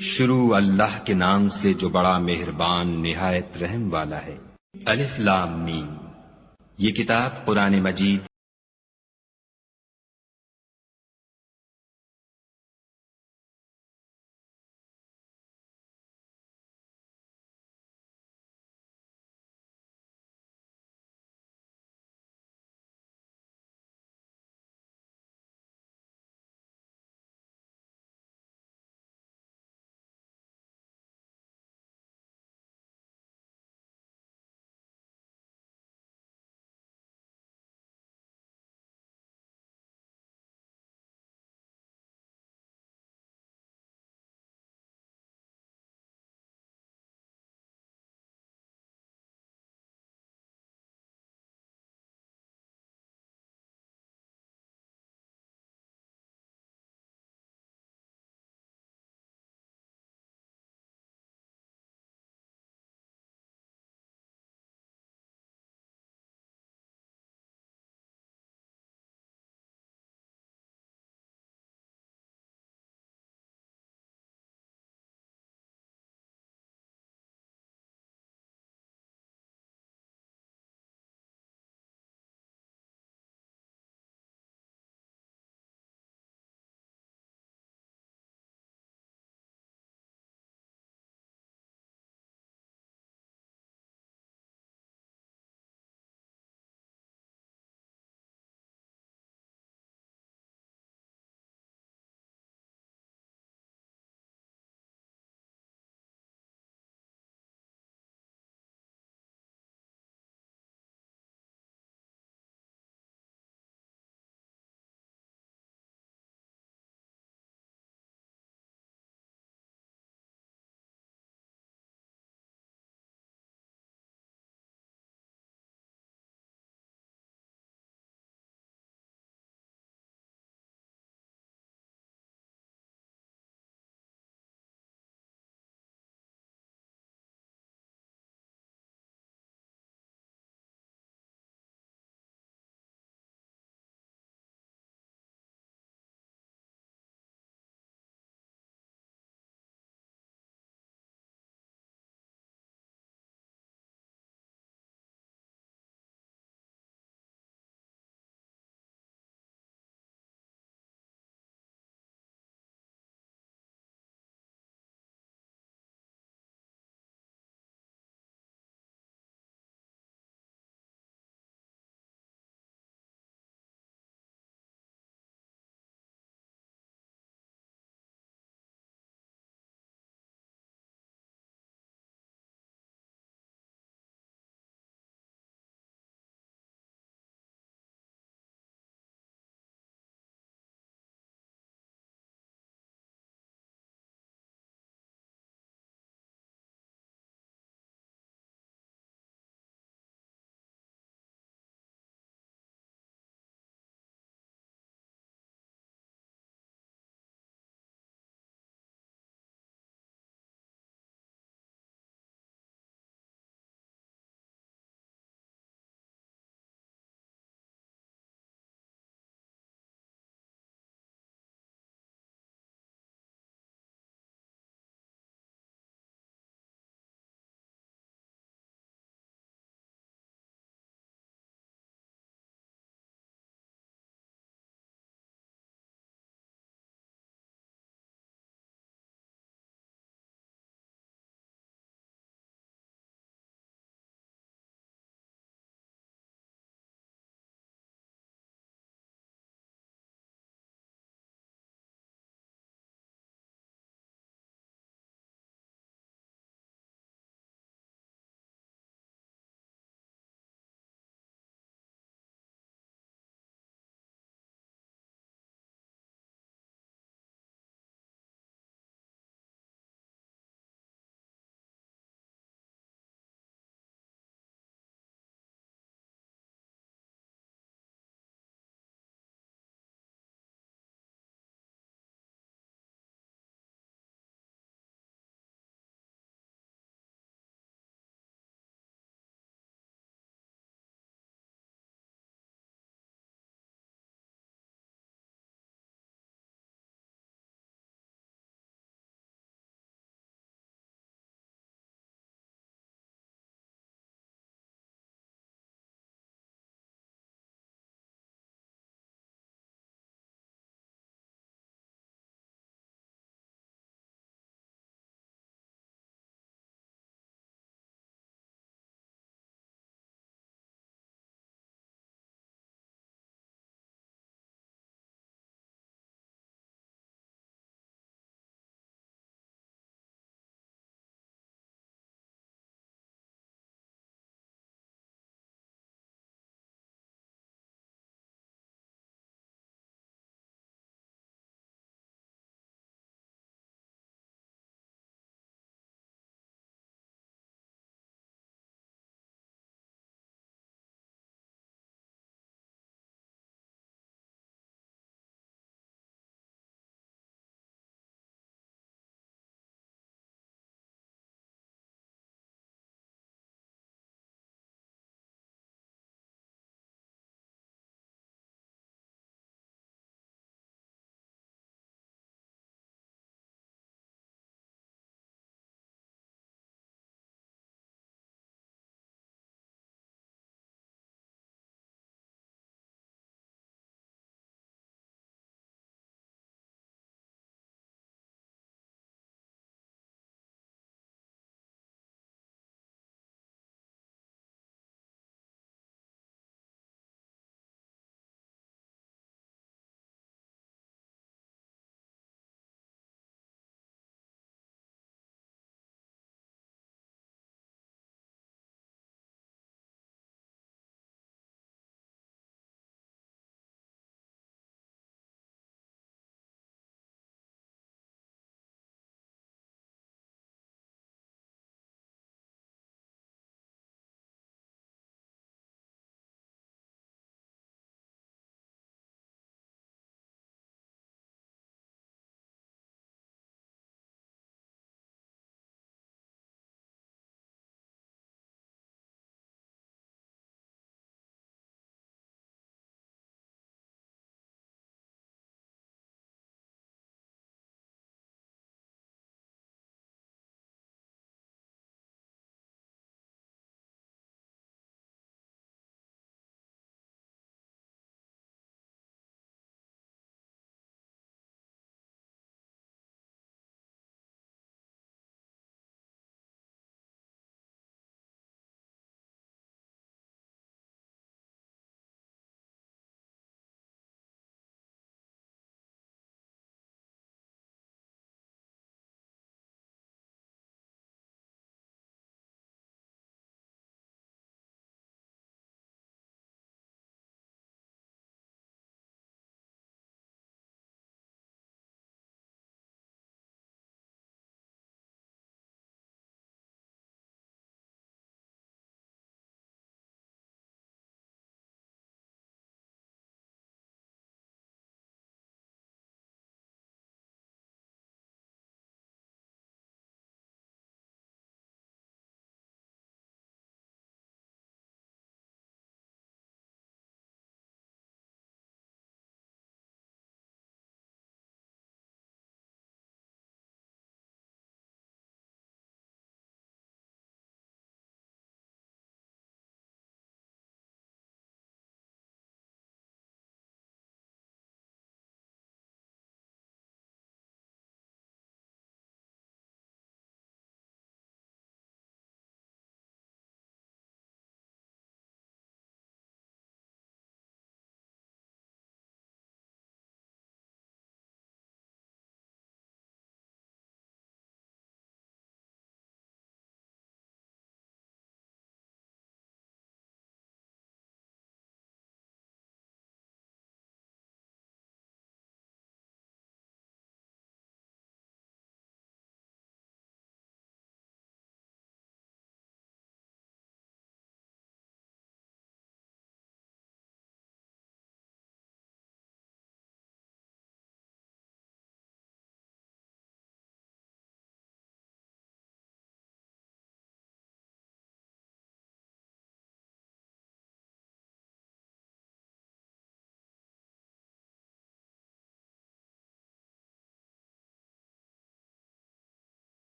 شروع اللہ کے نام سے جو بڑا مہربان نہایت رحم والا ہے۔ الف لام میم۔ یہ کتاب قرآن مجید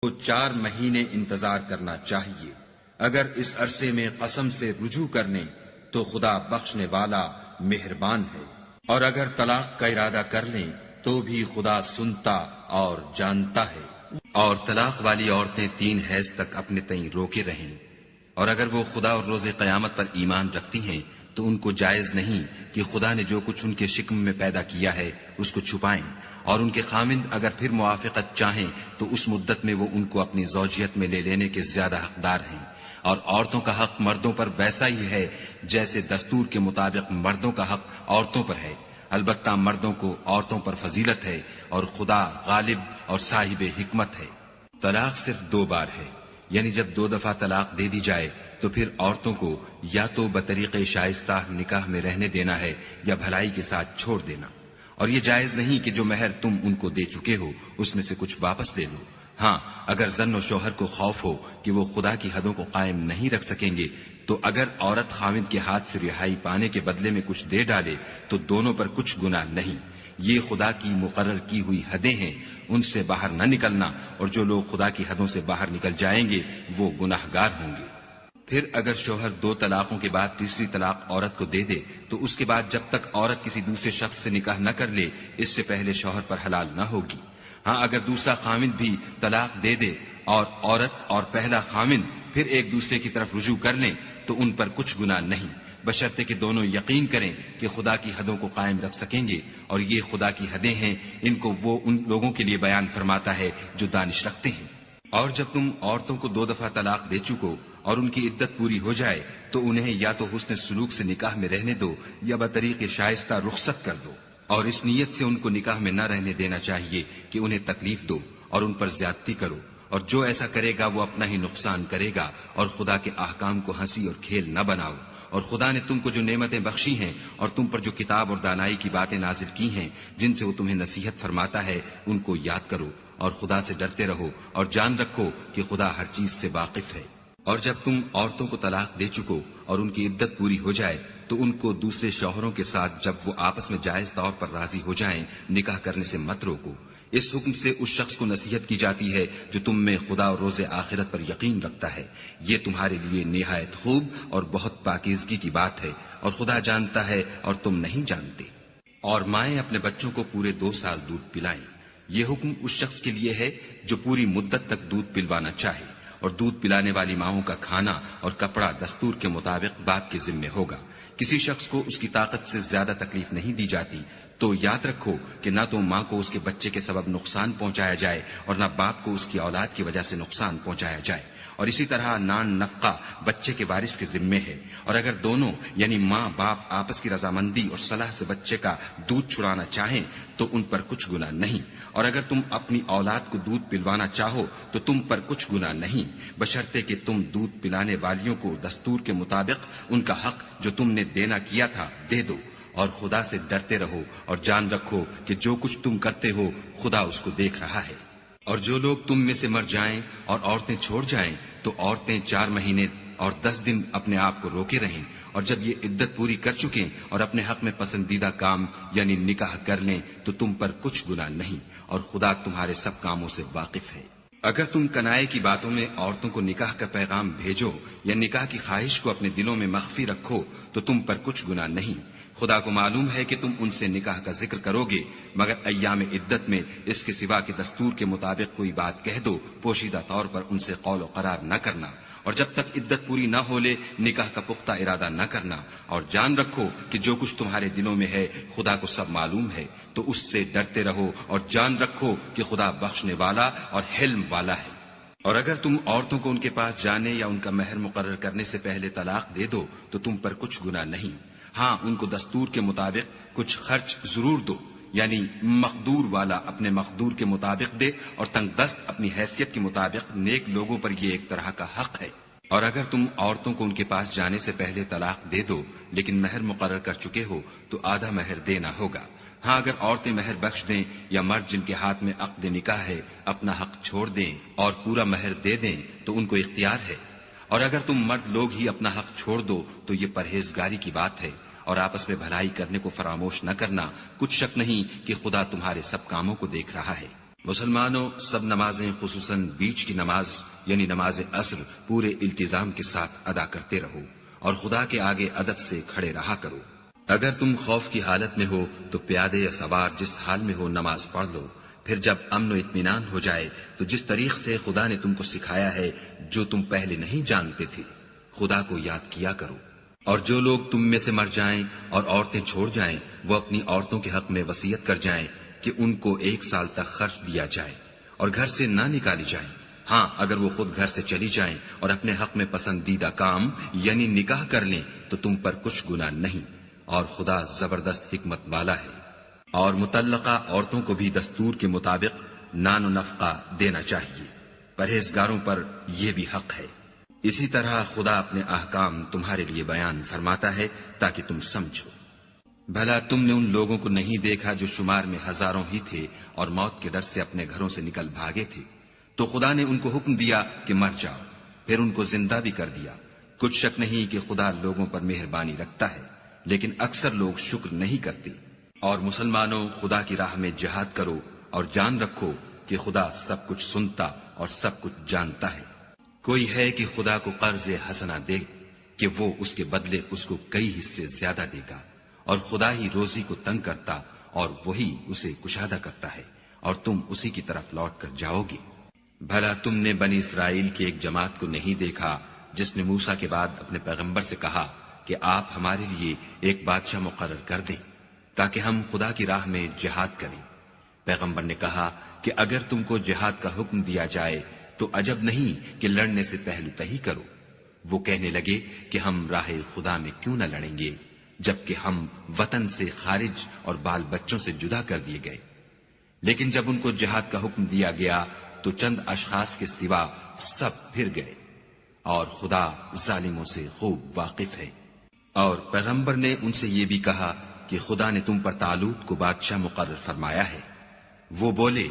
تو 4 مہینے انتظار کرنا چاہیے۔ اگر اس عرصے میں قسم سے رجوع کر لیں تو خدا بخشنے والا مہربان ہے، اور اگر طلاق کا ارادہ کر لیں تو بھی خدا سنتا اور جانتا ہے۔ اور طلاق والی عورتیں 3 حیض تک اپنے تئیں روکے رہیں، اور اگر وہ خدا اور روز قیامت پر ایمان رکھتی ہیں تو ان کو جائز نہیں کہ خدا نے جو کچھ ان کے شکم میں پیدا کیا ہے اس کو چھپائیں، اور ان کے خامند اگر پھر موافقت چاہیں تو اس مدت میں وہ ان کو اپنی زوجیت میں لے لینے کے زیادہ حقدار ہیں۔ اور عورتوں کا حق مردوں پر ویسا ہی ہے جیسے دستور کے مطابق مردوں کا حق عورتوں پر ہے، البتہ مردوں کو عورتوں پر فضیلت ہے، اور خدا غالب اور صاحب حکمت ہے۔ طلاق صرف 2 بار ہے، یعنی جب 2 دفعہ طلاق دے دی جائے تو پھر عورتوں کو یا تو بطریق شائستہ نکاح میں رہنے دینا ہے یا بھلائی کے ساتھ چھوڑ دینا، اور یہ جائز نہیں کہ جو مہر تم ان کو دے چکے ہو اس میں سے کچھ واپس لے لو۔ ہاں، اگر زن و شوہر کو خوف ہو کہ وہ خدا کی حدوں کو قائم نہیں رکھ سکیں گے تو اگر عورت خاوند کے ہاتھ سے رہائی پانے کے بدلے میں کچھ دے ڈالے تو دونوں پر کچھ گناہ نہیں۔ یہ خدا کی مقرر کی ہوئی حدیں ہیں، ان سے باہر نہ نکلنا، اور جو لوگ خدا کی حدوں سے باہر نکل جائیں گے وہ گناہگار ہوں گے۔ پھر اگر شوہر 2 طلاقوں کے بعد تیسری طلاق عورت کو دے دے تو اس کے بعد جب تک عورت کسی دوسرے شخص سے نکاح نہ کر لے اس سے پہلے شوہر پر حلال نہ ہوگی۔ ہاں، اگر دوسرا خامند بھی طلاق دے دے اور عورت اور پہلا خامند پھر ایک دوسرے کی طرف رجوع کر لیں تو ان پر کچھ گناہ نہیں، بشرطے کہ دونوں یقین کریں کہ خدا کی حدوں کو قائم رکھ سکیں گے، اور یہ خدا کی حدیں ہیں، ان کو وہ ان لوگوں کے لیے بیان فرماتا ہے جو دانش رکھتے ہیں۔ اور جب تم عورتوں کو 2 دفعہ طلاق دے چکو اور ان کی عدت پوری ہو جائے تو انہیں یا تو حسن سلوک سے نکاح میں رہنے دو یا بطریق شائستہ رخصت کر دو، اور اس نیت سے ان کو نکاح میں نہ رہنے دینا چاہیے کہ انہیں تکلیف دو اور ان پر زیادتی کرو، اور جو ایسا کرے گا وہ اپنا ہی نقصان کرے گا، اور خدا کے احکام کو ہنسی اور کھیل نہ بناؤ۔ اور خدا نے تم کو جو نعمتیں بخشی ہیں اور تم پر جو کتاب اور دانائی کی باتیں نازل کی ہیں جن سے وہ تمہیں نصیحت فرماتا ہے ان کو یاد کرو، اور خدا سے ڈرتے رہو، اور جان رکھو کہ خدا ہر چیز سے واقف ہے۔ اور جب تم عورتوں کو طلاق دے چکو اور ان کی عدت پوری ہو جائے تو ان کو دوسرے شوہروں کے ساتھ جب وہ آپس میں جائز طور پر راضی ہو جائیں نکاح کرنے سے مت روکو۔ اس حکم سے اس شخص کو نصیحت کی جاتی ہے جو تم میں خدا اور روز آخرت پر یقین رکھتا ہے، یہ تمہارے لیے نہایت خوب اور بہت پاکیزگی کی بات ہے، اور خدا جانتا ہے اور تم نہیں جانتے۔ اور مائیں اپنے بچوں کو پورے 2 سال دودھ پلائیں، یہ حکم اس شخص کے لیے ہے جو پوری مدت تک دودھ پلوانا چاہے، اور دودھ پلانے والی ماؤں کا کھانا اور کپڑا دستور کے مطابق باپ کے ذمے ہوگا۔ کسی شخص کو اس کی طاقت سے زیادہ تکلیف نہیں دی جاتی، تو یاد رکھو کہ نہ تو ماں کو اس کے بچے کے سبب نقصان پہنچایا جائے اور نہ باپ کو اس کی اولاد کی وجہ سے نقصان پہنچایا جائے، اور اسی طرح نان نفقہ بچے کے وارث کے ذمے ہے، اور اگر دونوں یعنی ماں باپ آپس کی رضامندی اور صلاح سے بچے کا دودھ چھڑانا چاہیں تو ان پر کچھ گناہ نہیں، اور اگر تم اپنی اولاد کو دودھ پلوانا چاہو تو تم پر کچھ گناہ نہیں، بشرطے کہ تم دودھ پلانے والیوں کو دستور کے مطابق ان کا حق جو تم نے دینا کیا تھا دے دو، اور خدا سے ڈرتے رہو اور جان رکھو کہ جو کچھ تم کرتے ہو خدا اس کو دیکھ رہا ہے۔ اور جو لوگ تم میں سے مر جائیں اور عورتیں چھوڑ جائیں تو عورتیں 4 مہینے اور 10 دن اپنے آپ کو روکے رہیں، اور جب یہ عدت پوری کر چکیں اور اپنے حق میں پسندیدہ کام یعنی نکاح کر لیں تو تم پر کچھ گناہ نہیں، اور خدا تمہارے سب کاموں سے واقف ہے۔ اگر تم کنائے کی باتوں میں عورتوں کو نکاح کا پیغام بھیجو یا نکاح کی خواہش کو اپنے دلوں میں مخفی رکھو تو تم پر کچھ گناہ نہیں، خدا کو معلوم ہے کہ تم ان سے نکاح کا ذکر کرو گے، مگر ایام عدت میں اس کے سوا کہ دستور کے مطابق کوئی بات کہہ دو، پوشیدہ طور پر ان سے قول و قرار نہ کرنا، اور جب تک عدت پوری نہ ہو لے نکاح کا پختہ ارادہ نہ کرنا، اور جان رکھو کہ جو کچھ تمہارے دلوں میں ہے خدا کو سب معلوم ہے، تو اس سے ڈرتے رہو اور جان رکھو کہ خدا بخشنے والا اور حلم والا ہے۔ اور اگر تم عورتوں کو ان کے پاس جانے یا ان کا مہر مقرر کرنے سے پہلے طلاق دے دو تو تم پر کچھ گناہ نہیں، ہاں ان کو دستور کے مطابق کچھ خرچ ضرور دو، یعنی مقدور والا اپنے مقدور کے مطابق دے اور تنگ دست اپنی حیثیت کے مطابق، نیک لوگوں پر یہ ایک طرح کا حق ہے۔ اور اگر تم عورتوں کو ان کے پاس جانے سے پہلے طلاق دے دو لیکن مہر مقرر کر چکے ہو تو آدھا مہر دینا ہوگا۔ ہاں اگر عورتیں مہر بخش دیں یا مرد جن کے ہاتھ میں عقد نکاح ہے اپنا حق چھوڑ دیں اور پورا مہر دے دیں تو ان کو اختیار ہے، اور اگر تم مرد لوگ ہی اپنا حق چھوڑ دو تو یہ پرہیزگاری کی بات ہے، اور آپس میں بھلائی کرنے کو فراموش نہ کرنا، کچھ شک نہیں کہ خدا تمہارے سب کاموں کو دیکھ رہا ہے۔ مسلمانوں، سب نمازیں خصوصاً بیچ کی نماز یعنی نماز عصر پورے التزام کے ساتھ ادا کرتے رہو اور خدا کے آگے ادب سے کھڑے رہا کرو۔ اگر تم خوف کی حالت میں ہو تو پیادے یا سوار جس حال میں ہو نماز پڑھ لو، پھر جب امن و اطمینان ہو جائے تو جس طریق سے خدا نے تم کو سکھایا ہے، جو تم پہلے نہیں جانتے تھے، خدا کو یاد کیا کرو۔ اور جو لوگ تم میں سے مر جائیں اور عورتیں چھوڑ جائیں، وہ اپنی عورتوں کے حق میں وصیت کر جائیں کہ ان کو 1 سال تک خرچ دیا جائے اور گھر سے نہ نکالی جائیں۔ ہاں، اگر وہ خود گھر سے چلی جائیں اور اپنے حق میں پسندیدہ کام یعنی نکاح کر لیں تو تم پر کچھ گناہ نہیں، اور خدا زبردست حکمت والا ہے۔ اور مطلقہ عورتوں کو بھی دستور کے مطابق نان و نفقہ دینا چاہیے، پرہیزگاروں پر یہ بھی حق ہے۔ اسی طرح خدا اپنے احکام تمہارے لیے بیان فرماتا ہے تاکہ تم سمجھو۔ بھلا تم نے ان لوگوں کو نہیں دیکھا جو شمار میں ہزاروں ہی تھے اور موت کے ڈر سے اپنے گھروں سے نکل بھاگے تھے، تو خدا نے ان کو حکم دیا کہ مر جاؤ، پھر ان کو زندہ بھی کر دیا۔ کچھ شک نہیں کہ خدا لوگوں پر مہربانی رکھتا ہے، لیکن اکثر لوگ شکر نہیں کرتے۔ اور مسلمانوں، خدا کی راہ میں جہاد کرو اور جان رکھو کہ خدا سب کچھ سنتا اور سب کچھ جانتا ہے۔ کوئی ہے کہ خدا کو قرض حسنہ دے کہ وہ اس کے بدلے اس کو کئی حصے زیادہ دے گا، اور خدا ہی روزی کو تنگ کرتا اور وہی اسے کشادہ کرتا ہے، اور تم اسی کی طرف لوٹ کر جاؤ گے۔ بھلا تم نے بنی اسرائیل کی ایک جماعت کو نہیں دیکھا جس نے موسیٰ کے بعد اپنے پیغمبر سے کہا کہ آپ ہمارے لیے ایک بادشاہ مقرر کر دیں تاکہ ہم خدا کی راہ میں جہاد کریں۔ پیغمبر نے کہا کہ اگر تم کو جہاد کا حکم دیا جائے تو عجب نہیں کہ لڑنے سے پہلو تہی کرو۔ وہ کہنے لگے کہ ہم راہ خدا میں کیوں نہ لڑیں گے جبکہ ہم وطن سے خارج اور بال بچوں سے جدا کر دیے گئے۔ لیکن جب ان کو جہاد کا حکم دیا گیا تو چند اشخاص کے سوا سب پھر گئے، اور خدا ظالموں سے خوب واقف ہے۔ اور پیغمبر نے ان سے یہ بھی کہا کہ خدا نے تم پر طالوت کو بادشاہ مقرر فرمایا ہے۔ وہ بولے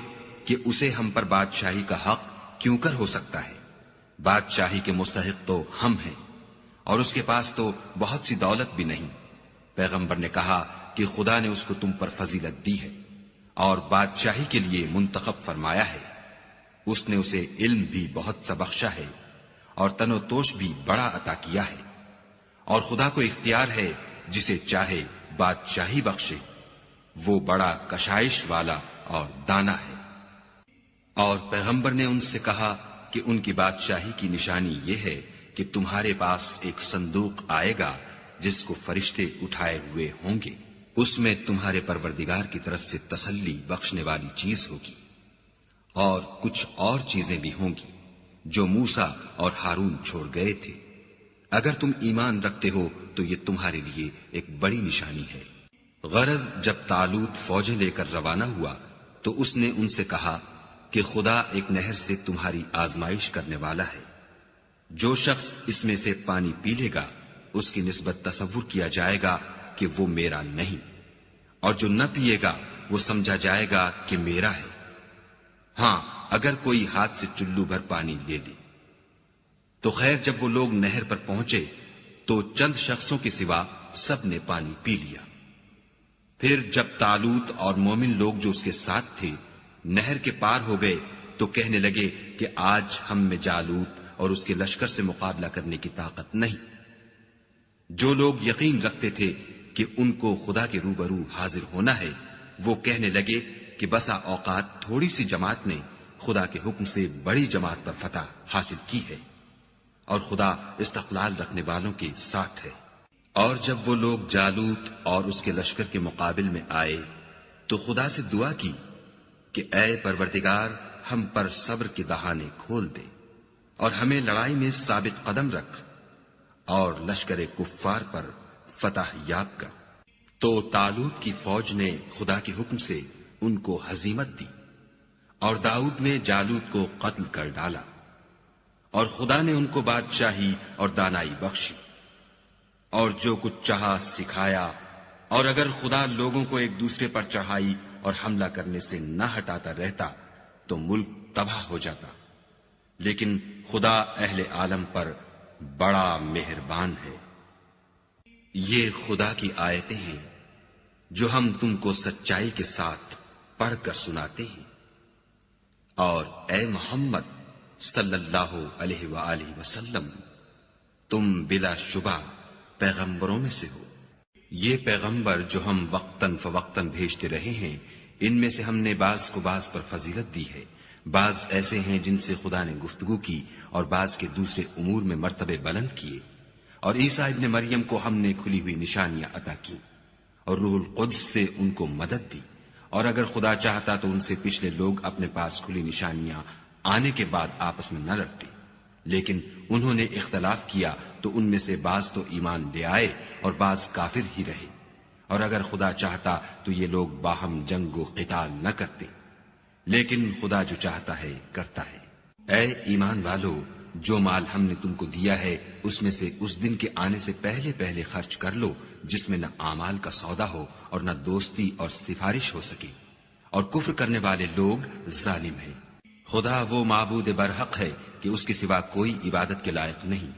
کہ اسے ہم پر بادشاہی کا حق کیوں کر ہو سکتا ہے؟ بادشاہی کے مستحق تو ہم ہیں، اور اس کے پاس تو بہت سی دولت بھی نہیں۔ پیغمبر نے کہا کہ خدا نے اس کو تم پر فضیلت دی ہے اور بادشاہی کے لیے منتخب فرمایا ہے۔ اس نے اسے علم بھی بہت سا بخشا ہے اور تن و توش بھی بڑا عطا کیا ہے، اور خدا کو اختیار ہے جسے چاہے بادشاہی بخشے۔ وہ بڑا کشائش والا اور دانا ہے۔ اور پیغمبر نے ان سے کہا کہ ان کی بادشاہی کی نشانی یہ ہے کہ تمہارے پاس ایک صندوق آئے گا جس کو فرشتے اٹھائے ہوئے ہوں گے، اس میں تمہارے پروردگار کی طرف سے تسلی بخشنے والی چیز ہوگی، اور کچھ اور چیزیں بھی ہوں گی جو موسیٰ اور ہارون چھوڑ گئے تھے۔ اگر تم ایمان رکھتے ہو تو یہ تمہارے لیے ایک بڑی نشانی ہے۔ غرض جب طالوت فوجیں لے کر روانہ ہوا تو اس نے ان سے کہا کہ خدا ایک نہر سے تمہاری آزمائش کرنے والا ہے۔ جو شخص اس میں سے پانی پی لے گا اس کی نسبت تصور کیا جائے گا کہ وہ میرا نہیں، اور جو نہ پیے گا وہ سمجھا جائے گا کہ میرا ہے۔ ہاں، اگر کوئی ہاتھ سے چلو بھر پانی لے لے۔ تو خیر، جب وہ لوگ نہر پر پہنچے تو چند شخصوں کے سوا سب نے پانی پی لیا۔ پھر جب طالوت اور مومن لوگ جو اس کے ساتھ تھے نہر کے پار ہو گئے تو کہنے لگے کہ آج ہم میں جالوت اور اس کے لشکر سے مقابلہ کرنے کی طاقت نہیں۔ جو لوگ یقین رکھتے تھے کہ ان کو خدا کے روبرو حاضر ہونا ہے، وہ کہنے لگے کہ بسا اوقات تھوڑی سی جماعت نے خدا کے حکم سے بڑی جماعت پر فتح حاصل کی ہے، اور خدا استقلال رکھنے والوں کے ساتھ ہے۔ اور جب وہ لوگ جالوت اور اس کے لشکر کے مقابل میں آئے تو خدا سے دعا کی کہ اے پروردگار، ہم پر صبر کے دہانے کھول دے اور ہمیں لڑائی میں ثابت قدم رکھ اور لشکر کفار پر فتح یاب کر۔ تو طالوت کی فوج نے خدا کے حکم سے ان کو ہزیمت دی، اور داؤد نے جالوت کو قتل کر ڈالا، اور خدا نے ان کو بادشاہی اور دانائی بخشی، اور جو کچھ چاہا سکھایا۔ اور اگر خدا لوگوں کو ایک دوسرے پر چڑھائی اور حملہ کرنے سے نہ ہٹاتا رہتا تو ملک تباہ ہو جاتا، لیکن خدا اہل عالم پر بڑا مہربان ہے۔ یہ خدا کی آیتیں ہیں جو ہم تم کو سچائی کے ساتھ پڑھ کر سناتے ہیں۔ اور اے محمد صلی اللہ علیہ وآلہ وسلم، تم بلا شبہ پیغمبروں میں سے ہو۔ یہ پیغمبر جو ہم وقتاً فوقتاً بھیجتے رہے ہیں، ان میں سے ہم نے بعض کو بعض پر فضیلت دی ہے۔ بعض ایسے ہیں جن سے خدا نے گفتگو کی اور بعض کے دوسرے امور میں مرتبے بلند کیے۔ اور عیسیٰ ابن مریم کو ہم نے کھلی ہوئی نشانیاں عطا کی اور روح القدس سے ان کو مدد دی، اور اگر خدا چاہتا تو ان سے پچھلے لوگ اپنے پاس کھلی نشانیاں آنے کے بعد آپس میں نہ لڑتے، لیکن انہوں نے اختلاف کیا تو ان میں سے بعض تو ایمان لے آئے اور بعض کافر ہی رہے، اور اگر خدا چاہتا تو یہ لوگ باہم جنگ و قتال نہ کرتے، لیکن خدا جو چاہتا ہے کرتا ہے۔ اے ایمان والو، جو مال ہم نے تم کو دیا ہے اس میں سے اس دن کے آنے سے پہلے پہلے خرچ کر لو جس میں نہ اعمال کا سودا ہو اور نہ دوستی اور سفارش ہو سکے، اور کفر کرنے والے لوگ ظالم ہیں۔ خدا وہ معبود برحق ہے کہ اس کے سوا کوئی عبادت کے لائق نہیں،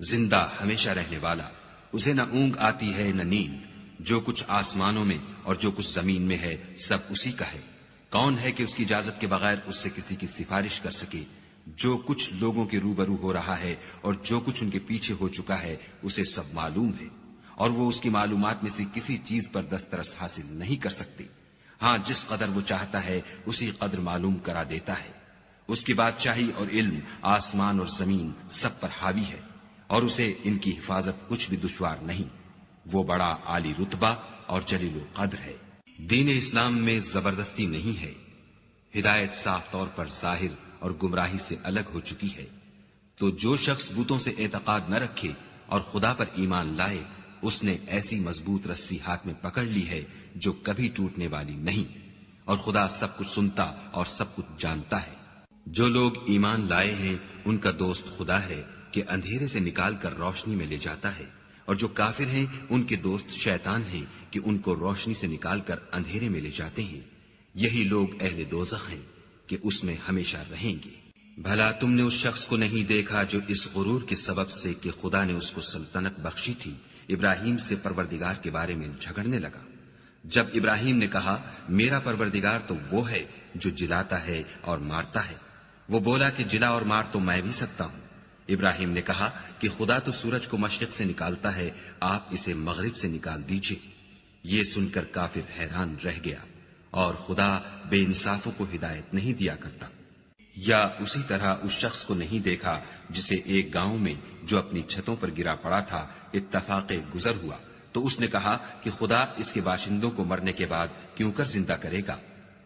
زندہ ہمیشہ رہنے والا، اسے نہ اونگ آتی ہے نہ نیند، جو کچھ آسمانوں میں اور جو کچھ زمین میں ہے سب اسی کا ہے۔ کون ہے کہ اس کی اجازت کے بغیر اس سے کسی کی سفارش کر سکے؟ جو کچھ لوگوں کے روبرو ہو رہا ہے اور جو کچھ ان کے پیچھے ہو چکا ہے اسے سب معلوم ہے، اور وہ اس کی معلومات میں سے کسی چیز پر دسترس حاصل نہیں کر سکتے۔ ہاں، جس قدر وہ چاہتا ہے اسی قدر معلوم کرا دیتا ہے۔ اس کی بادشاہی اور علم آسمان اور زمین سب پر حاوی ہے، اور اسے ان کی حفاظت کچھ بھی دشوار نہیں۔ وہ بڑا عالی رتبہ اور جلیل القدر ہے۔ دین اسلام میں زبردستی نہیں ہے، ہدایت صاف طور پر ظاہر اور گمراہی سے الگ ہو چکی ہے۔ تو جو شخص بتوں سے اعتقاد نہ رکھے اور خدا پر ایمان لائے، اس نے ایسی مضبوط رسی ہاتھ میں پکڑ لی ہے جو کبھی ٹوٹنے والی نہیں، اور خدا سب کچھ سنتا اور سب کچھ جانتا ہے۔ جو لوگ ایمان لائے ہیں ان کا دوست خدا ہے کہ اندھیرے سے نکال کر روشنی میں لے جاتا ہے، اور جو کافر ہیں ان کے دوست شیطان ہیں کہ ان کو روشنی سے نکال کر اندھیرے میں لے جاتے ہیں۔ یہی لوگ اہل دوزخ ہیں کہ اس میں ہمیشہ رہیں گے۔ بھلا تم نے اس شخص کو نہیں دیکھا جو اس غرور کے سبب سے کہ خدا نے اس کو سلطنت بخشی تھی ابراہیم سے پروردگار کے بارے میں جھگڑنے لگا؟ جب ابراہیم نے کہا میرا پروردگار تو وہ ہے جو جلاتا ہے اور مارتا ہے، وہ بولا کہ جلا اور مار تو میں بھی سکتا ہوں۔ ابراہیم نے کہا کہ خدا تو سورج کو مشرق سے نکالتا ہے، آپ اسے مغرب سے نکال دیجئے۔ یہ سن کر کافر حیران رہ گیا، اور خدا بے انصافوں کو ہدایت نہیں دیا کرتا۔ یا اسی طرح اس شخص کو نہیں دیکھا جسے ایک گاؤں میں جو اپنی چھتوں پر گرا پڑا تھا اتفاق گزر ہوا، تو اس نے کہا کہ خدا اس کے باشندوں کو مرنے کے بعد کیوں کر زندہ کرے گا؟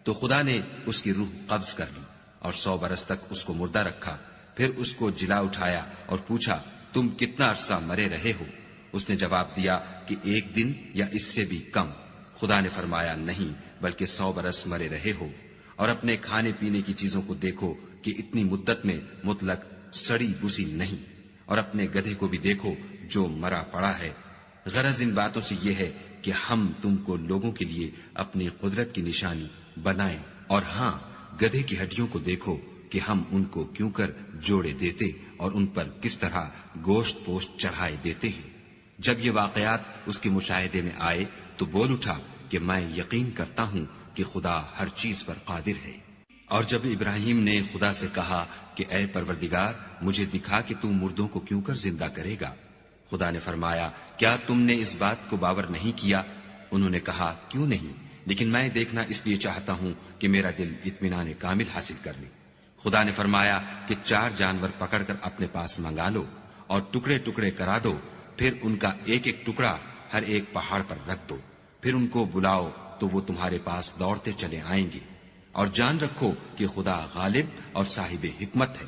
تو خدا نے اس کی روح قبض کر لی اور 100 برس تک اس کو مردہ رکھا، پھر اس کو جلا اٹھایا اور پوچھا تم کتنا عرصہ مرے رہے ہو؟ اس نے جواب دیا کہ 1 دن یا اس سے بھی کم۔ خدا نے فرمایا نہیں، بلکہ 100 برس مرے رہے ہو، اور اپنے کھانے پینے کی چیزوں کو دیکھو کہ اتنی مدت میں مطلق سڑی بسی نہیں، اور اپنے گدھے کو بھی دیکھو جو مرا پڑا ہے۔ غرض ان باتوں سے یہ ہے کہ ہم تم کو لوگوں کے لیے اپنی قدرت کی نشانی بنائیں، اور ہاں، گدھے کی ہڈیوں کو دیکھو کہ ہم ان کو کیوں کر جوڑے دیتے اور ان پر کس طرح گوشت پوشت چڑھائے دیتے ہیں۔ جب یہ واقعات اس کے مشاہدے میں آئے تو بول اٹھا کہ میں یقین کرتا ہوں کہ خدا ہر چیز پر قادر ہے۔ اور جب ابراہیم نے خدا سے کہا کہ اے پروردگار مجھے دکھا کہ تم مردوں کو کیوں کر زندہ کرے گا، خدا نے فرمایا کیا تم نے اس بات کو باور نہیں کیا؟ انہوں نے کہا کیوں نہیں، لیکن میں دیکھنا اس لیے چاہتا ہوں کہ میرا دل اطمینان کامل حاصل کر لے۔ خدا نے فرمایا کہ 4 جانور پکڑ کر اپنے پاس منگا لو اور ٹکڑے ٹکڑے کرا دو، پھر ان کا ایک ایک ٹکڑا ہر ایک پہاڑ پر رکھ دو، پھر ان کو بلاؤ تو وہ تمہارے پاس دوڑتے چلے آئیں گے، اور جان رکھو کہ خدا غالب اور صاحب حکمت ہے۔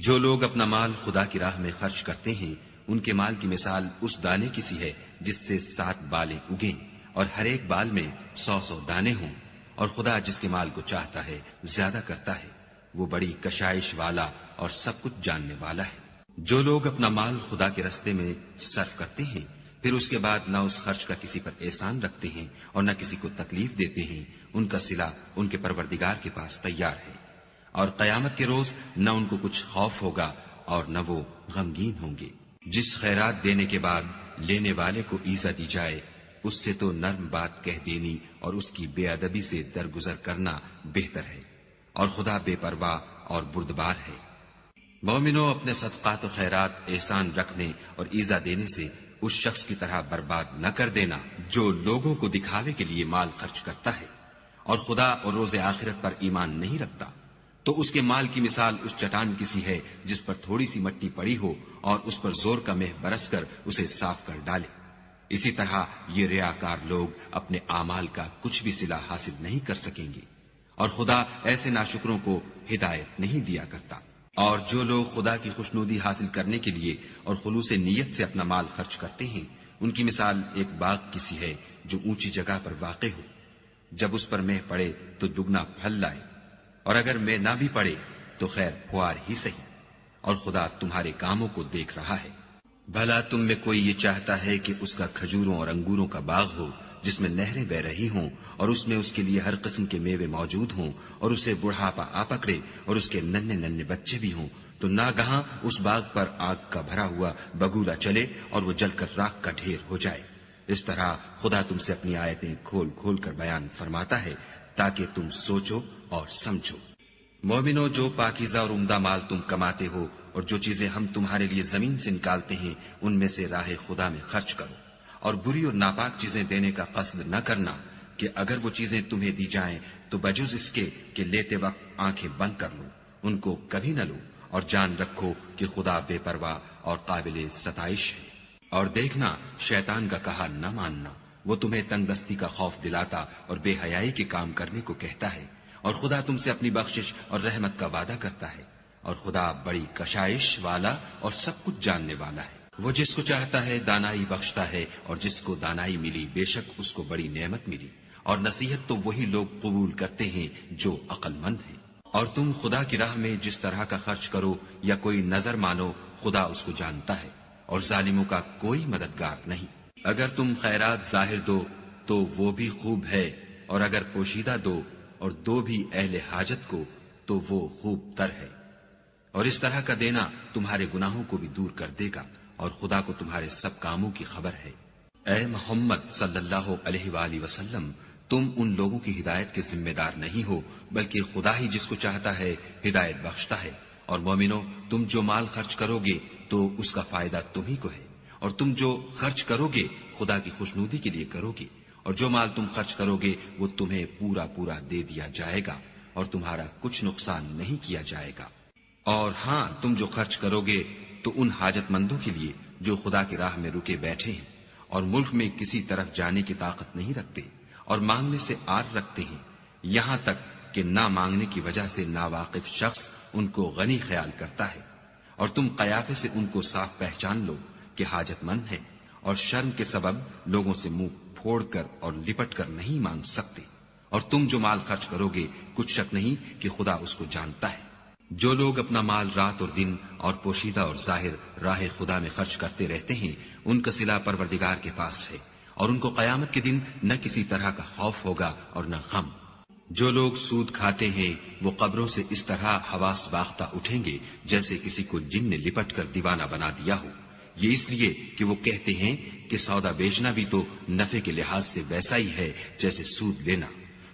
جو لوگ اپنا مال خدا کی راہ میں خرچ کرتے ہیں ان کے مال کی مثال اس دانے کی سی ہے جس سے 7 بالیں اگیں اور ہر ایک بال میں 100 دانے ہوں، اور خدا جس کے مال کو چاہتا ہے زیادہ کرتا ہے، وہ بڑی کشائش والا اور سب کچھ جاننے والا ہے۔ جو لوگ اپنا مال خدا کے راستے میں صرف کرتے ہیں پھر اس کے بعد نہ اس خرچ کا کسی پر احسان رکھتے ہیں اور نہ کسی کو تکلیف دیتے ہیں، ان کا صلہ ان کے پروردگار کے پاس تیار ہے، اور قیامت کے روز نہ ان کو کچھ خوف ہوگا اور نہ وہ غمگین ہوں گے۔ جس خیرات دینے کے بعد لینے والے کو ایزا دی جائے اس سے تو نرم بات کہہ دینی اور اس کی بے ادبی سے درگزر کرنا بہتر ہے، اور خدا بے پرواہ اور بردبار ہے۔ مومنوں، اپنے صدقات و خیرات احسان رکھنے اور ایذا دینے سے اس شخص کی طرح برباد نہ کر دینا جو لوگوں کو دکھاوے کے لیے مال خرچ کرتا ہے اور خدا اور روز آخرت پر ایمان نہیں رکھتا، تو اس کے مال کی مثال اس چٹان کی سی ہے جس پر تھوڑی سی مٹی پڑی ہو اور اس پر زور کا مہ برس کر اسے صاف کر ڈالے۔ اسی طرح یہ ریاکار لوگ اپنے اعمال کا کچھ بھی صلہ حاصل نہیں کر سکیں گے، اور خدا ایسے ناشکروں کو ہدایت نہیں دیا کرتا۔ اور جو لوگ خدا کی خوشنودی حاصل کرنے کے لیے اور خلوص نیت سے اپنا مال خرچ کرتے ہیں، ان کی مثال ایک باغ کی سی ہے جو اونچی جگہ پر واقع ہو، جب اس پر مہ پڑے تو دگنا پھل لائے، اور اگر مہ نہ بھی پڑے تو خیر پھوار ہی سہی، اور خدا تمہارے کاموں کو دیکھ رہا ہے۔ بھلا تم میں کوئی یہ چاہتا ہے کہ اس کا کھجوروں اور انگوروں کا باغ ہو جس میں نہریں بہ رہی ہوں اور اس میں اس کے لیے ہر قسم کے میوے موجود ہوں اور اسے بڑھاپا آ پکڑے اور اس کے ننھے ننھے بچے بھی ہوں، تو ناگہاں اس باغ پر آگ کا بھرا ہوا بگولا چلے اور وہ جل کر راکھ کا ڈھیر ہو جائے؟ اس طرح خدا تم سے اپنی آیتیں کھول کھول کر بیان فرماتا ہے تاکہ تم سوچو اور سمجھو۔ مومنو، جو پاکیزہ اور عمدہ مال تم کماتے ہو اور جو چیزیں ہم تمہارے لیے زمین سے نکالتے ہیں ان میں سے راہ خدا میں خرچ کرو، اور بری اور ناپاک چیزیں دینے کا قصد نہ کرنا کہ اگر وہ چیزیں تمہیں دی جائیں تو بجز اس کے کہ لیتے وقت آنکھیں بند کر لو، ان کو کبھی نہ لو، اور جان رکھو کہ خدا بے پرواہ اور قابل ستائش ہے۔ اور دیکھنا، شیطان کا کہا نہ ماننا، وہ تمہیں تنگ دستی کا خوف دلاتا اور بے حیائی کے کام کرنے کو کہتا ہے، اور خدا تم سے اپنی بخشش اور رحمت کا وعدہ کرتا ہے، اور خدا بڑی کشائش والا اور سب کچھ جاننے والا ہے۔ وہ جس کو چاہتا ہے دانائی بخشتا ہے، اور جس کو دانائی ملی بے شک اس کو بڑی نعمت ملی، اور نصیحت تو وہی لوگ قبول کرتے ہیں جو عقل مند ہیں۔ اور تم خدا کی راہ میں جس طرح کا خرچ کرو یا کوئی نظر مانو، خدا اس کو جانتا ہے، اور ظالموں کا کوئی مددگار نہیں۔ اگر تم خیرات ظاہر دو تو وہ بھی خوب ہے، اور اگر پوشیدہ دو اور دو بھی اہل حاجت کو تو وہ خوب تر ہے، اور اس طرح کا دینا تمہارے گناہوں کو بھی دور کر دے گا، اور خدا کو تمہارے سب کاموں کی خبر ہے۔ اے محمد صلی اللہ علیہ وآلہ وسلم، تم ان لوگوں کی ہدایت کے ذمہ دار نہیں ہو، بلکہ خدا ہی جس کو چاہتا ہے ہدایت بخشتا ہے۔ اور مومنو، تم جو مال خرچ کرو گے تو اس کا فائدہ تمہیں کو ہے، اور تم جو خرچ کرو گے خدا کی خوشنودی کے لیے کرو گے، اور جو مال تم خرچ کرو گے وہ تمہیں پورا پورا دے دیا جائے گا، اور تمہارا کچھ نقصان نہیں کیا جائے گا۔ اور ہاں، تم جو خرچ کرو گے تو ان حاجت مندوں کے لیے جو خدا کی راہ میں رکے بیٹھے ہیں اور ملک میں کسی طرف جانے کی طاقت نہیں رکھتے اور مانگنے سے آر رکھتے ہیں، یہاں تک کہ نہ مانگنے کی وجہ سے ناواقف شخص ان کو غنی خیال کرتا ہے، اور تم قیافے سے ان کو صاف پہچان لو کہ حاجت مند ہے، اور شرم کے سبب لوگوں سے منہ پھوڑ کر اور لپٹ کر نہیں مانگ سکتے۔ اور تم جو مال خرچ کرو گے کچھ شک نہیں کہ خدا اس کو جانتا ہے۔ جو لوگ اپنا مال رات اور دن اور پوشیدہ اور ظاہر راہ خدا میں خرچ کرتے رہتے ہیں، ان کا صلہ پروردگار کے پاس ہے، اور ان کو قیامت کے دن نہ کسی طرح کا خوف ہوگا اور نہ غم۔ جو لوگ سود کھاتے ہیں وہ قبروں سے اس طرح حواس باختہ اٹھیں گے جیسے کسی کو جن نے لپٹ کر دیوانہ بنا دیا ہو، یہ اس لیے کہ وہ کہتے ہیں کہ سودا بیچنا بھی تو نفع کے لحاظ سے ویسا ہی ہے جیسے سود لینا،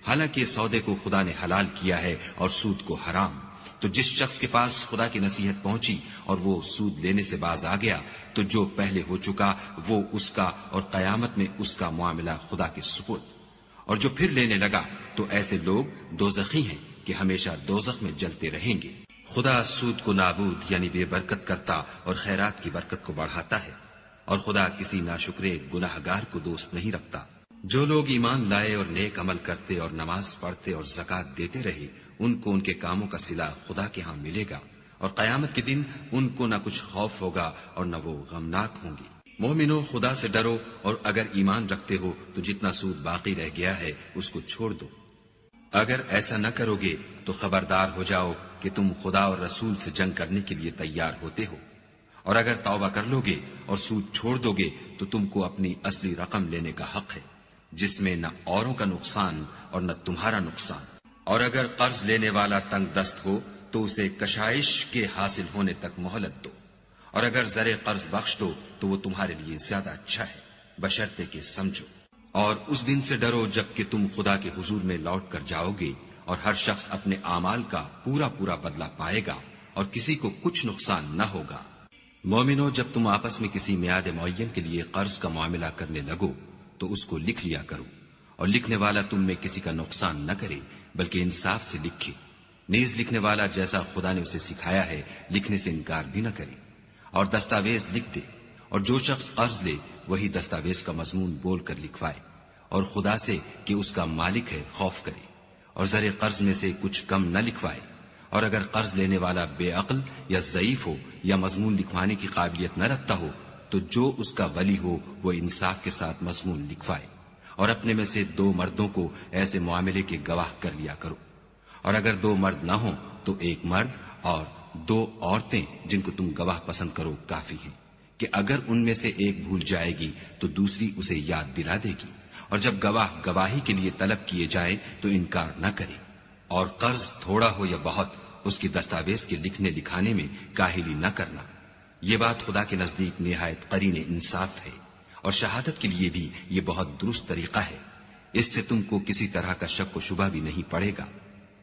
حالانکہ سودے کو خدا نے حلال کیا ہے اور سود کو حرام۔ تو جس شخص کے پاس خدا کی نصیحت پہنچی اور وہ سود لینے سے باز آ گیا تو جو پہلے ہو چکا وہ اس کا، اور قیامت میں اس کا معاملہ خدا کے سپرد۔ اور جو پھر لینے لگا تو ایسے لوگ دوزخی ہیں کہ ہمیشہ دوزخ میں جلتے رہیں گے۔ خدا سود کو نابود یعنی بے برکت کرتا اور خیرات کی برکت کو بڑھاتا ہے، اور خدا کسی ناشکرے گناہ گار کو دوست نہیں رکھتا۔ جو لوگ ایمان لائے اور نیک عمل کرتے اور نماز پڑھتے اور زکوٰۃ دیتے رہے، ان کو ان کے کاموں کا صلہ خدا کے ہاں ملے گا، اور قیامت کے دن ان کو نہ کچھ خوف ہوگا اور نہ وہ غمناک ہوں گے۔ مومنو، خدا سے ڈرو، اور اگر ایمان رکھتے ہو تو جتنا سود باقی رہ گیا ہے اس کو چھوڑ دو۔ اگر ایسا نہ کرو گے تو خبردار ہو جاؤ کہ تم خدا اور رسول سے جنگ کرنے کے لیے تیار ہوتے ہو، اور اگر توبہ کر لو گے اور سود چھوڑ دو گے تو تم کو اپنی اصلی رقم لینے کا حق ہے، جس میں نہ اوروں کا نقصان اور نہ تمہارا نقصان۔ اور اگر قرض لینے والا تنگ دست ہو تو اسے کشائش کے حاصل ہونے تک مہلت دو، اور اگر زر قرض بخش دو تو وہ تمہارے لیے زیادہ اچھا ہے، بشرطے کہ سمجھو۔ اور اس دن سے ڈرو جب کہ تم خدا کے حضور میں لوٹ کر جاؤ گے، اور ہر شخص اپنے اعمال کا پورا پورا بدلہ پائے گا اور کسی کو کچھ نقصان نہ ہوگا۔ مومنو، جب تم آپس میں کسی میعاد معین کے لیے قرض کا معاملہ کرنے لگو تو اس کو لکھ لیا کرو، اور لکھنے والا تم میں کسی کا نقصان نہ کرے بلکہ انصاف سے لکھے۔ نیز لکھنے والا جیسا خدا نے اسے سکھایا ہے لکھنے سے انکار بھی نہ کرے، اور دستاویز لکھ دے، اور جو شخص قرض لے وہی دستاویز کا مضمون بول کر لکھوائے، اور خدا سے کہ اس کا مالک ہے خوف کرے، اور زر قرض میں سے کچھ کم نہ لکھوائے۔ اور اگر قرض لینے والا بے عقل یا ضعیف ہو یا مضمون لکھوانے کی قابلیت نہ رکھتا ہو تو جو اس کا ولی ہو وہ انصاف کے ساتھ مضمون لکھوائے، اور اپنے میں سے 2 مردوں کو ایسے معاملے کے گواہ کر لیا کرو، اور اگر 2 مرد نہ ہوں تو 1 مرد اور 2 عورتیں جن کو تم گواہ پسند کرو کافی ہیں، کہ اگر ان میں سے ایک بھول جائے گی تو دوسری اسے یاد دلا دے گی، اور جب گواہ گواہی کے لیے طلب کیے جائیں تو انکار نہ کرے، اور قرض تھوڑا ہو یا بہت اس کی دستاویز کے لکھنے لکھانے میں کاہلی نہ کرنا۔ یہ بات خدا کے نزدیک نہایت قرین انصاف ہے، اور شہادت کے لیے بھی یہ بہت درست طریقہ ہے، اس سے تم کو کسی طرح کا شک و شبہ بھی نہیں پڑے گا۔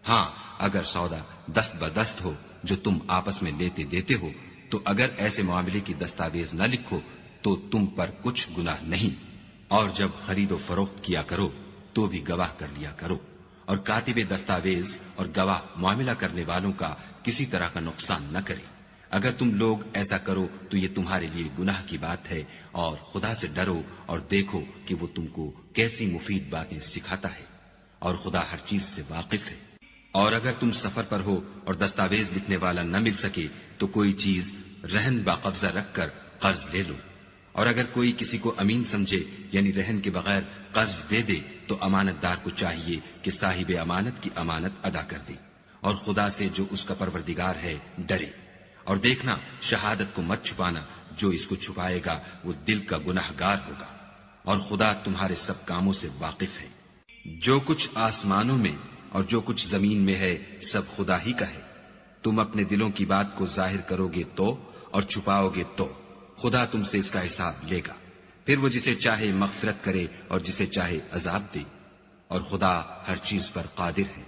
ہاں، اگر سودا دست بدست ہو جو تم آپس میں لیتے دیتے ہو تو اگر ایسے معاملے کی دستاویز نہ لکھو تو تم پر کچھ گناہ نہیں، اور جب خرید و فروخت کیا کرو تو بھی گواہ کر لیا کرو، اور کاتب دستاویز اور گواہ معاملہ کرنے والوں کا کسی طرح کا نقصان نہ کرے۔ اگر تم لوگ ایسا کرو تو یہ تمہارے لیے گناہ کی بات ہے، اور خدا سے ڈرو اور دیکھو کہ وہ تم کو کیسی مفید باتیں سکھاتا ہے، اور خدا ہر چیز سے واقف ہے۔ اور اگر تم سفر پر ہو اور دستاویز لکھنے والا نہ مل سکے تو کوئی چیز رہن باقبضہ رکھ کر قرض لے لو، اور اگر کوئی کسی کو امین سمجھے یعنی رہن کے بغیر قرض دے دے تو امانت دار کو چاہیے کہ صاحب امانت کی امانت ادا کر دے، اور خدا سے جو اس کا پروردگار ہے ڈرے۔ اور دیکھنا، شہادت کو مت چھپانا، جو اس کو چھپائے گا وہ دل کا گناہ گار ہوگا، اور خدا تمہارے سب کاموں سے واقف ہے۔ جو کچھ آسمانوں میں اور جو کچھ زمین میں ہے سب خدا ہی کا ہے۔ تم اپنے دلوں کی بات کو ظاہر کرو گے تو اور چھپاؤ گے تو خدا تم سے اس کا حساب لے گا، پھر وہ جسے چاہے مغفرت کرے اور جسے چاہے عذاب دے، اور خدا ہر چیز پر قادر ہے۔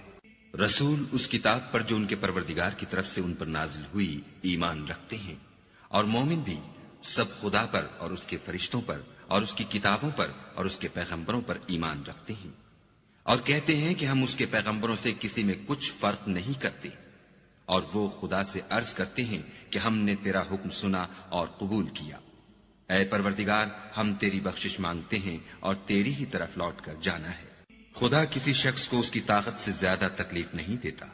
رسول اس کتاب پر جو ان کے پروردگار کی طرف سے ان پر نازل ہوئی ایمان رکھتے ہیں، اور مومن بھی سب خدا پر اور اس کے فرشتوں پر اور اس کی کتابوں پر اور اس کے پیغمبروں پر ایمان رکھتے ہیں، اور کہتے ہیں کہ ہم اس کے پیغمبروں سے کسی میں کچھ فرق نہیں کرتے، اور وہ خدا سے عرض کرتے ہیں کہ ہم نے تیرا حکم سنا اور قبول کیا۔ اے پروردگار، ہم تیری بخشش مانگتے ہیں اور تیری ہی طرف لوٹ کر جانا ہے۔ خدا کسی شخص کو اس کی طاقت سے زیادہ تکلیف نہیں دیتا،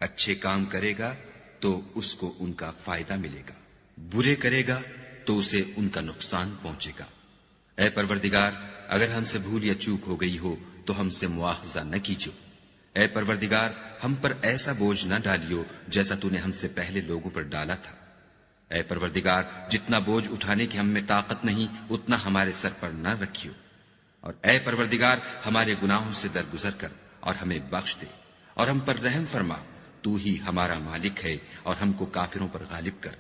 اچھے کام کرے گا تو اس کو ان کا فائدہ ملے گا، برے کرے گا تو اسے ان کا نقصان پہنچے گا۔ اے پروردگار، اگر ہم سے بھول یا چوک ہو گئی ہو تو ہم سے مواخذہ نہ کیجو۔ اے پروردگار، ہم پر ایسا بوجھ نہ ڈالیو جیسا تو نے ہم سے پہلے لوگوں پر ڈالا تھا۔ اے پروردگار، جتنا بوجھ اٹھانے کی ہم میں طاقت نہیں اتنا ہمارے سر پر نہ رکھیو، اور اے پروردگار ہمارے گناہوں سے درگزر کر اور ہمیں بخش دے، اور ہم پر رحم فرما، تو ہی ہمارا مالک ہے اور ہم کو کافروں پر غالب کر۔